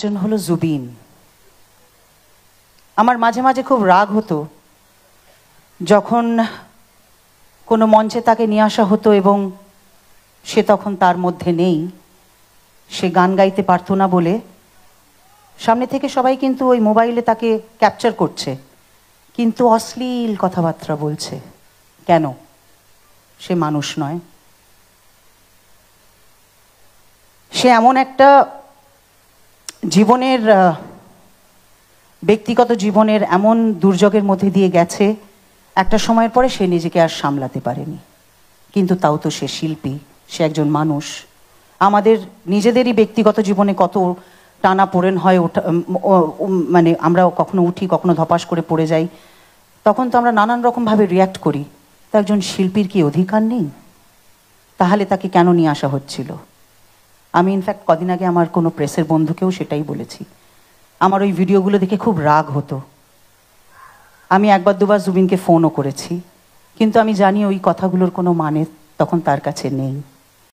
একজন হলো জুবিন। আমার মাঝে মাঝে খুব রাগ হতো যখন কোনো মঞ্চে তাকে নিয়ে আসা হতো এবং সে তখন তার মধ্যে নেই, সে গান গাইতে পারতো না বলে সামনে থেকে সবাই কিন্তু ওই মোবাইলে তাকে ক্যাপচার করছে, কিন্তু অশ্লীল কথাবার্তা বলছে। কেন? সে মানুষ নয়। সে এমন একটা জীবনের ব্যক্তিগত জীবনের এমন দুর্যোগের মধ্যে দিয়ে গেছে, একটা সময়ের পরে সে নিজেকে আর সামলাতে পারেনি। কিন্তু তাও তো সে শিল্পী, সে একজন মানুষ। আমাদের নিজেদেরই ব্যক্তিগত জীবনে কত টানা পোড়েন হয়, মানে আমরা কখনো উঠি, কখনো ধপাস করে পড়ে যাই, তখন তো আমরা নানান রকমভাবে রিয়্যাক্ট করি। তা একজন শিল্পীর কি অধিকার নেই? তাহলে তাকে কেন নিয়ে আসা হচ্ছিল? আমি ইনফ্যাক্ট কদিন আগে আমার কোনো প্রেসের বন্ধুকেও সেটাই বলেছি। আমার ওই ভিডিওগুলো দেখে খুব রাগ হতো। আমি একবার দুবার জুবিনকে ফোনও করেছি, কিন্তু আমি জানি ওই কথাগুলোর কোনো মানে তখন তার কাছে নেই।